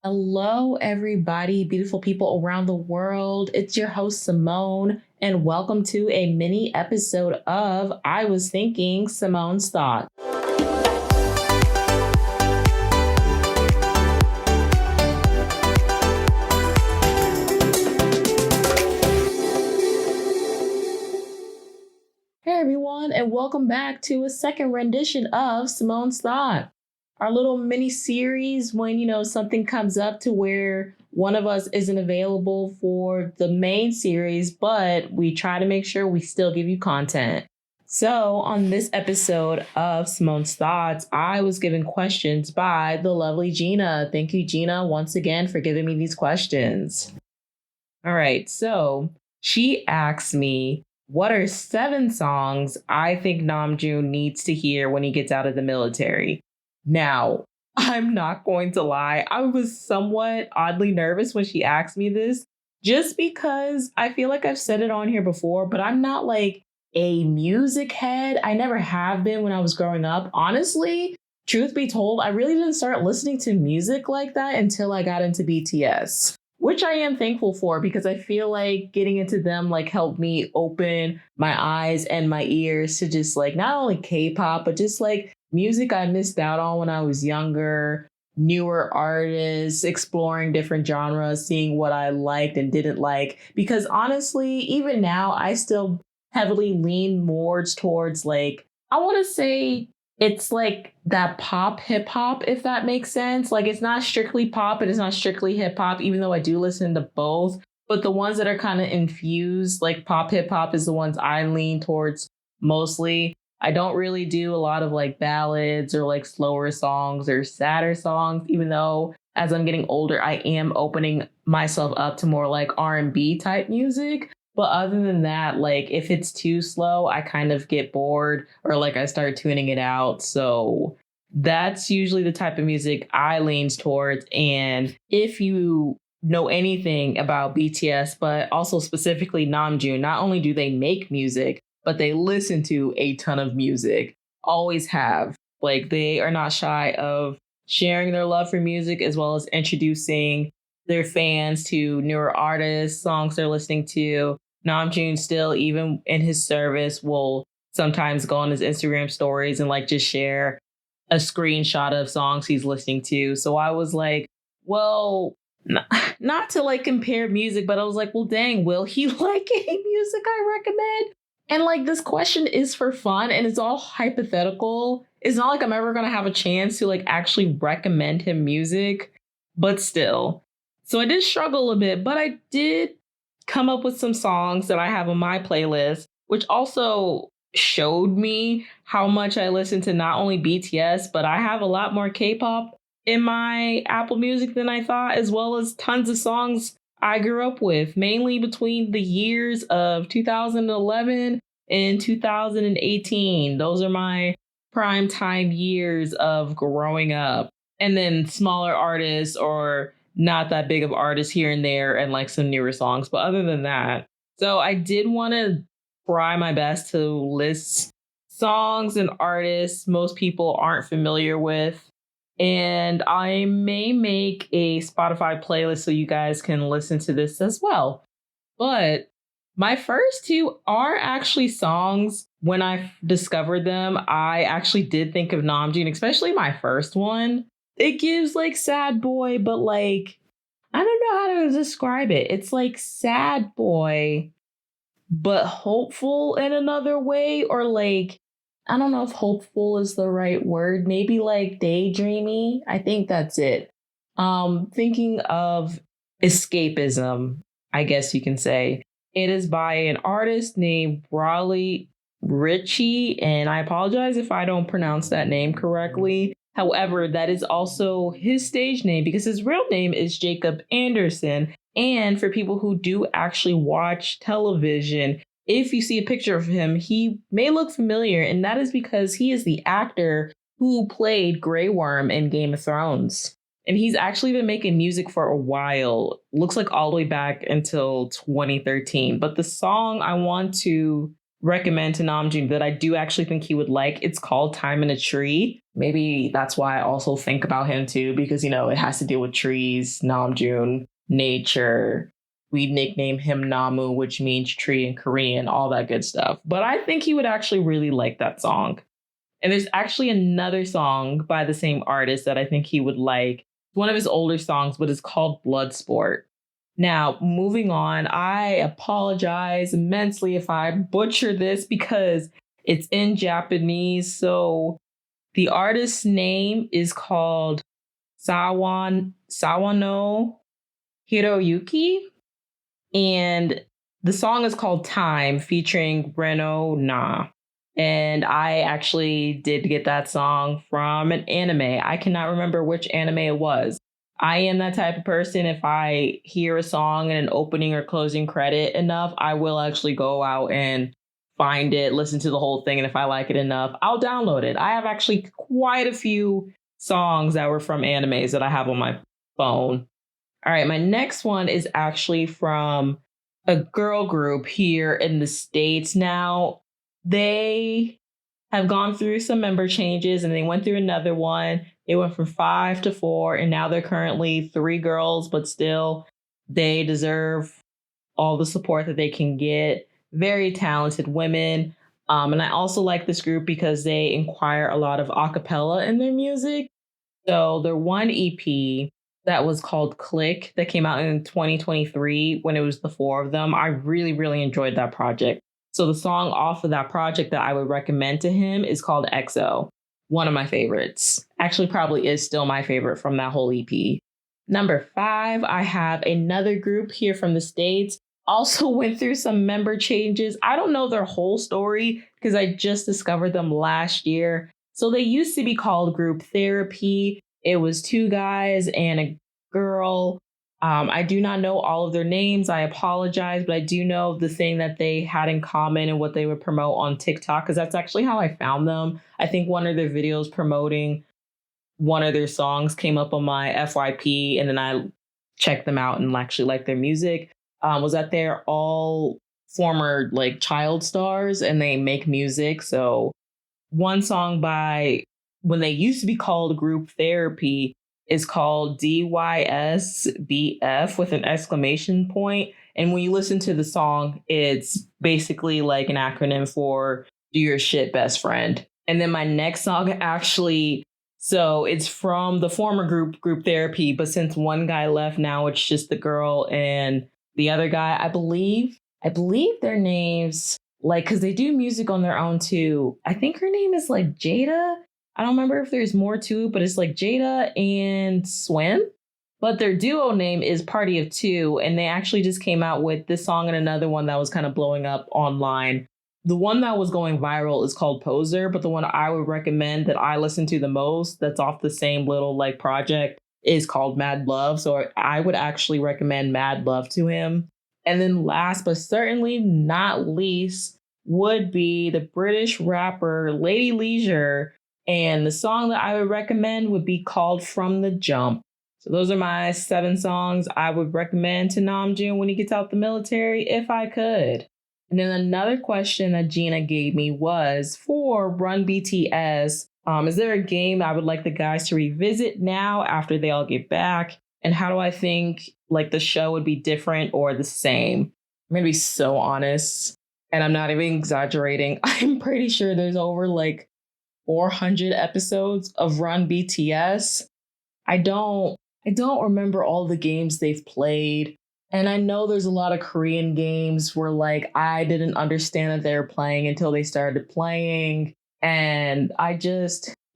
Hello, everybody, beautiful people around the world. It's your host, Simone, and welcome to a mini episode of I Was Thinking Simone's Thought. Hey, everyone, and welcome back to a second rendition of Simone's Thought, our little mini series when something comes up to where one of us isn't available for the main series, but we try to make sure we still give you content. So on this episode of Simone's Thoughts, I was given questions by the lovely Gina. Thank you, Gina, once again for giving me these questions. All right, so she asked me, what are 7 songs I think Namjoon needs to hear when he gets out of the military? Now, I'm not going to lie, I was somewhat oddly nervous when she asked me this, just because I feel like I've said it on here before, but I'm not like a music head. I never have been when I was growing up. Honestly, truth be told, I really didn't start listening to music like that until I got into BTS. Which I am thankful for because I feel like getting into them helped me open my eyes and my ears to just not only K-pop, but just music I missed out on when I was younger, newer artists, exploring different genres, seeing what I liked and didn't like. Because honestly, even now, I still heavily lean more towards I want to say it's that pop hip hop, if that makes sense. It's not strictly pop and it's not strictly hip hop, even though I do listen to both. But the ones that are kind of infused, pop hip hop, is the ones I lean towards mostly. I don't really do a lot of ballads or slower songs or sadder songs, even though as I'm getting older, I am opening myself up to more R&B type music. But other than that, if it's too slow, I kind of get bored or I start tuning it out. So that's usually the type of music I leans towards. And if you know anything about BTS, but also specifically Namjoon, not only do they make music, but they listen to a ton of music. Always have. They are not shy of sharing their love for music as well as introducing their fans to newer artists, songs they're listening to. Namjoon still, even in his service, will sometimes go on his Instagram stories and just share a screenshot of songs he's listening to. So I was well, not to compare music, but I was well, dang, will he like any music I recommend? And this question is for fun and it's all hypothetical. It's not I'm ever going to have a chance to actually recommend him music, but still. So I did struggle a bit, but I did come up with some songs that I have on my playlist, which also showed me how much I listen to not only BTS, but I have a lot more K-pop in my Apple Music than I thought, as well as tons of songs I grew up with, mainly between the years of 2011 and 2018. Those are my prime time years of growing up. And then smaller artists or not that big of artists here and there and some newer songs. But other than that, so I did want to try my best to list songs and artists most people aren't familiar with. And I may make a Spotify playlist so you guys can listen to this as well. But my first 2 are actually songs. When I discovered them, I actually did think of Namjoon, especially my first one. It gives sad boy, but I don't know how to describe it. It's sad boy, but hopeful in another way, or I don't know if hopeful is the right word. Maybe daydreamy. I think that's it. Thinking of escapism, I guess you can say. It is by an artist named Raleigh Ritchie, and I apologize if I don't pronounce that name correctly. However, that is also his stage name because his real name is Jacob Anderson. And for people who do actually watch television, if you see a picture of him, he may look familiar. And that is because he is the actor who played Grey Worm in Game of Thrones. And he's actually been making music for a while. Looks like all the way back until 2013. But the song I want to recommend to Namjoon that I do actually think he would like, it's called Time in a Tree. Maybe that's why I also think about him too, because, it has to deal with trees, Namjoon, nature. We nickname him Namu, which means tree in Korean, all that good stuff. But I think he would actually really like that song. And there's actually another song by the same artist that I think he would like. One of his older songs, but it's called Bloodsport. Now, moving on, I apologize immensely if I butcher this because it's in Japanese. So the artist's name is called Sawano Hiroyuki. And the song is called Time featuring Reno Na. And I actually did get that song from an anime. I cannot remember which anime it was. I am that type of person. If I hear a song in an opening or closing credit enough, I will actually go out and find it, listen to the whole thing. And if I like it enough, I'll download it. I have actually quite a few songs that were from animes that I have on my phone. All right, my next one is actually from a girl group here in the States. Now, they have gone through some member changes and they went through another one. They went from 5 to 4, and now they're currently 3 girls, but still, they deserve all the support that they can get. Very talented women. And I also like this group because they inquire a lot of a cappella in their music. So their one EP that was called Click that came out in 2023 when it was the 4 of them, I really, really enjoyed that project. So the song off of that project that I would recommend to him is called EXO. One of my favorites. Actually, probably is still my favorite from that whole EP. Number 5, I have another group here from the States. Also went through some member changes. I don't know their whole story because I just discovered them last year. So they used to be called Group Therapy. It was 2 guys and a girl. I do not know all of their names. I apologize, but I do know the thing that they had in common and what they would promote on TikTok, because that's actually how I found them. I think one of their videos promoting one of their songs came up on my FYP, and then I checked them out and actually liked their music. Was that they're all former like child stars and they make music. So one song by when they used to be called Group Therapy is called DYSBF with an exclamation point. And when you listen to the song, it's basically like an acronym for Do Your Shit Best Friend. And then my next song actually, so it's from the former Group Therapy, but since one guy left, now it's just the girl and the other guy. I believe their names, like, because they do music on their own too. I think her name is like Jada. I don't remember if there's more to it, but it's like Jada and Swim. But their duo name is Party of Two, and they actually just came out with this song and another one that was kind of blowing up online. The one that was going viral is called Poser, but the one I would recommend that I listen to the most that's off the same little like project is called Mad Love. So I would actually recommend Mad Love to him. And then last but certainly not least would be the British rapper Lady Leisure. And the song that I would recommend would be called From the Jump. So those are my 7 songs I would recommend to Namjoon when he gets out the military, if I could. And then another question that Gina gave me was for Run BTS. Is there a game I would like the guys to revisit now after they all get back? And how do I think like the show would be different or the same? I'm going to be so honest, and I'm not even exaggerating. I'm pretty sure there's over like 400 episodes of Run BTS. I don't remember all the games they've played. And I know there's a lot of Korean games where like I didn't understand that they were playing until they started playing. And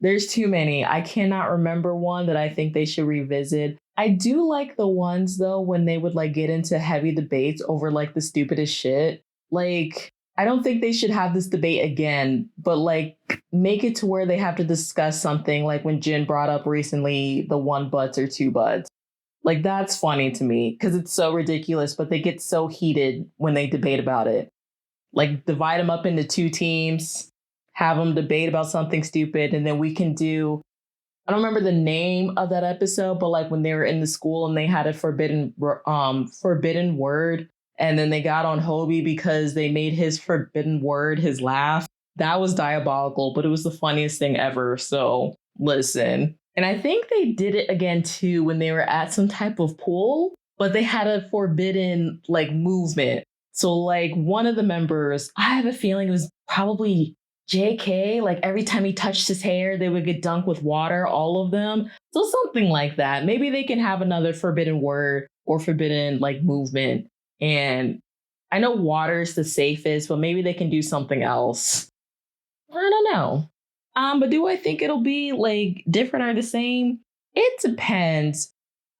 there's too many. I cannot remember one that I think they should revisit. I do like the ones though when they would like get into heavy debates over like the stupidest shit. Like, I don't think they should have this debate again, but like make it to where they have to discuss something like when Jin brought up recently the 1 butts or 2 butts. Like, that's funny to me because it's so ridiculous, but they get so heated when they debate about it. Like, divide them up into 2 teams, have them debate about something stupid, and then we can do, I don't remember the name of that episode, but like when they were in the school and they had a forbidden word, and then they got on Hobie because they made his forbidden word his laugh. That was diabolical, but it was the funniest thing ever. So Listen. And I think they did it again too when they were at some type of pool, but they had a forbidden like movement. So like one of the members, I have a feeling it was probably JK, like every time he touched his hair, they would get dunked with water, all of them. So something like that. Maybe they can have another forbidden word or forbidden like movement. And I know water is the safest, but maybe they can do something else. I don't know. But do I think it'll be like different or the same? It depends.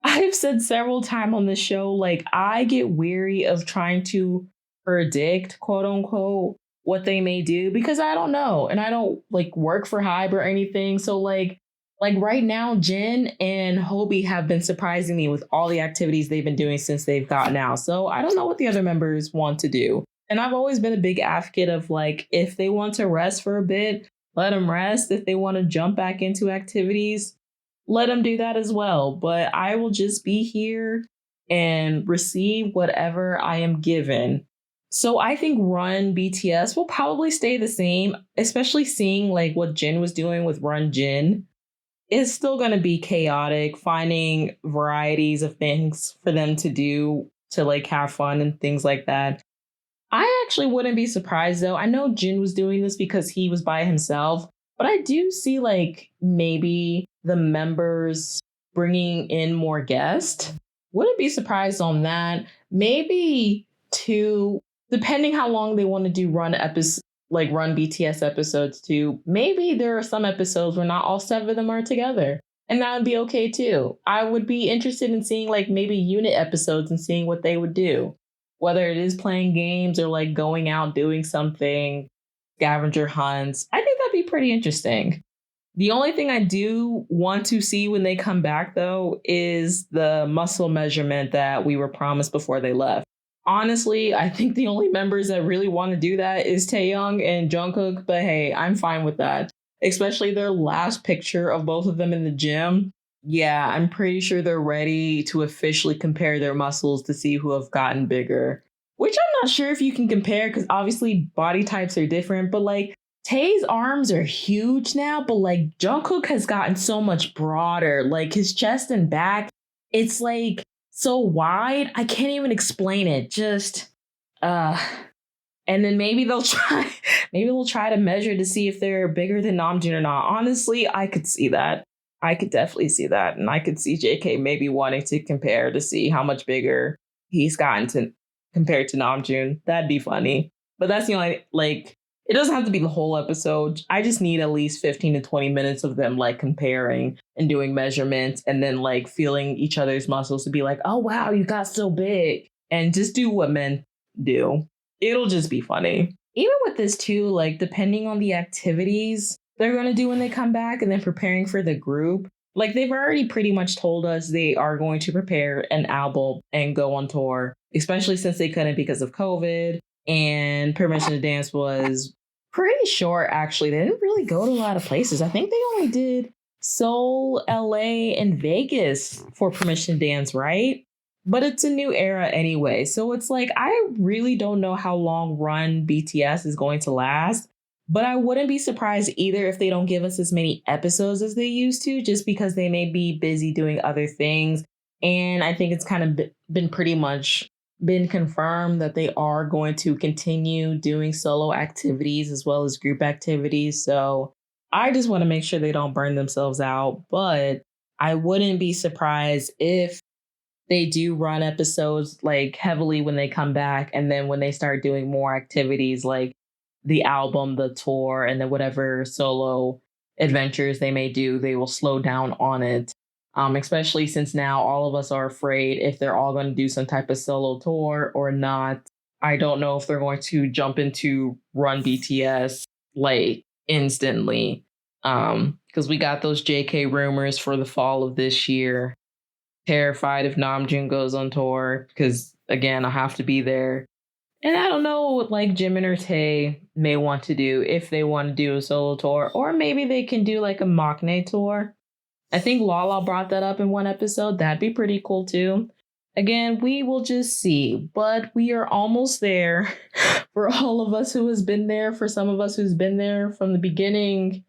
I've said several times on this show, like I get weary of trying to predict, quote unquote, what they may do because I don't know. And I don't like work for Hybe or anything. So like right now, Jin and Hobie have been surprising me with all the activities they've been doing since they've gotten out. So I don't know what the other members want to do. And I've always been a big advocate of like, if they want to rest for a bit, let them rest. If they want to jump back into activities, let them do that as well. But I will just be here and receive whatever I am given. So I think Run BTS will probably stay the same, especially seeing like what Jin was doing with Run Jin. It's still going to be chaotic, finding varieties of things for them to do to like have fun and things like that. I actually wouldn't be surprised though. I know Jin was doing this because he was by himself, but I do see like maybe the members bringing in more guests. Wouldn't be surprised on that. Maybe two, depending how long they want to do Run BTS episodes too. Maybe there are some episodes where not all seven of them are together. And that would be okay too. I would be interested in seeing like maybe unit episodes and seeing what they would do, whether it is playing games or like going out doing something, scavenger hunts. I think that'd be pretty interesting. The only thing I do want to see when they come back, though, is the muscle measurement that we were promised before they left. Honestly, I think the only members that really want to do that is Taeyoung and Jungkook, but hey, I'm fine with that. Especially their last picture of both of them in the gym. Yeah, I'm pretty sure they're ready to officially compare their muscles to see who have gotten bigger. Which I'm not sure if you can compare because obviously body types are different, but like Tae's arms are huge now, but like Jungkook has gotten so much broader. Like his chest and back, it's like so wide. I can't even explain it. Just uh and then maybe they'll try to measure to see if they're bigger than Namjoon or not. Honestly, I could see that. I could definitely see that. And I could see JK maybe wanting to compare to see how much bigger he's gotten to compared to Namjoon. That'd be funny. But that's the only like it doesn't have to be the whole episode. I just need at least 15 to 20 minutes of them like comparing and doing measurements and then like feeling each other's muscles to be like, oh wow, you got so big. And just do what men do. It'll just be funny. Even with this too, like depending on the activities they're going to do when they come back and then preparing for the group, like they've already pretty much told us they are going to prepare an album and go on tour, especially since they couldn't because of COVID. And Permission to Dance was pretty short, actually. They didn't really go to a lot of places. I think they only did Seoul, LA, and Vegas for Permission to Dance, right? But it's a new era anyway. So it's like, I really don't know how long Run BTS is going to last. But I wouldn't be surprised either if they don't give us as many episodes as they used to, just because they may be busy doing other things. And I think it's kind of been pretty much been confirmed that they are going to continue doing solo activities as well as group activities. So I just want to make sure they don't burn themselves out. But I wouldn't be surprised if they do run episodes like heavily when they come back. And then when they start doing more activities like the album, the tour, and then whatever solo adventures they may do, they will slow down on it. Especially since now all of us are afraid if they're all going to do some type of solo tour or not. I don't know if they're going to jump into Run BTS like instantly. Because we got those JK rumors for the fall of this year. Terrified if Namjoon goes on tour because again, I have to be there. And I don't know what like Jimin or Tae may want to do if they want to do a solo tour, or maybe they can do like a Maknae tour. I think Lala brought that up in one episode. That'd be pretty cool too. Again, we will just see, but we are almost there for all of us who has been there, for some of us who's been there from the beginning.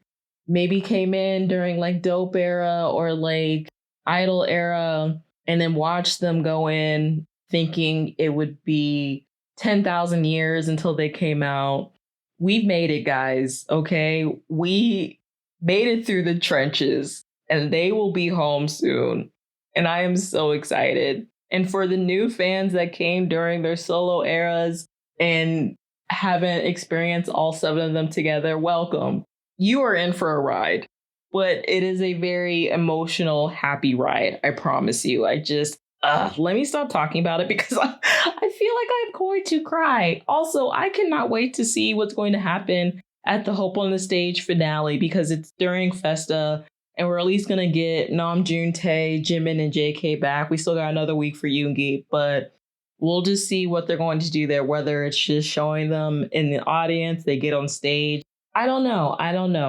maybe came in during like Dope era or like Idol era and then watched them go in thinking it would be 10,000 years until they came out. We've made it, guys. Okay. We made it through the trenches and they will be home soon. And I am so excited. And for the new fans that came during their solo eras and haven't experienced all seven of them together, welcome. You are in for a ride, but it is a very emotional, happy ride. I promise you. Let me stop talking about it because I feel like I'm going to cry. Also, I cannot wait to see what's going to happen at the Hope on the Stage finale because it's during Festa and we're at least going to get Namjoon, Tae, Jimin, and JK back. We still got another week for Yoongi, but we'll just see what they're going to do there, whether it's just showing them in the audience, they get on stage. I don't know.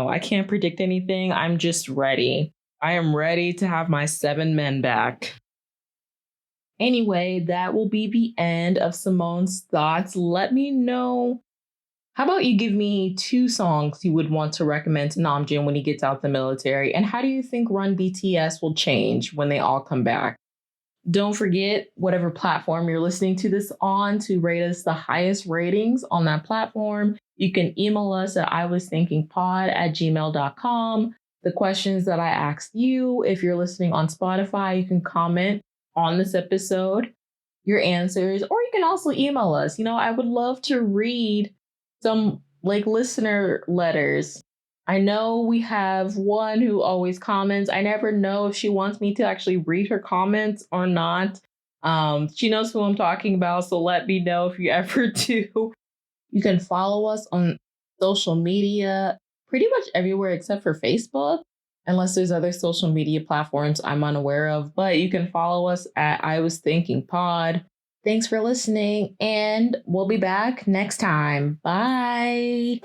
I can't predict anything. I'm just ready. I am ready to have my 7 men back. Anyway, that will be the end of Simone's thoughts. Let me know. How about you give me 2 songs you would want to recommend to Namjoon when he gets out the military? And how do you think Run BTS will change when they all come back? Don't forget, whatever platform you're listening to this on, to rate us the highest ratings on that platform. You can email us at iwasthinkingpod@gmail.com. The questions that I asked you, if you're listening on Spotify, you can comment on this episode, your answers, or you can also email us. I would love to read some like listener letters. I know we have one who always comments. I never know if she wants me to actually read her comments or not. She knows who I'm talking about, so let me know if you ever do. You can follow us on social media, pretty much everywhere except for Facebook, unless there's other social media platforms I'm unaware of. But you can follow us at I Was Thinking Pod. Thanks for listening, and we'll be back next time. Bye.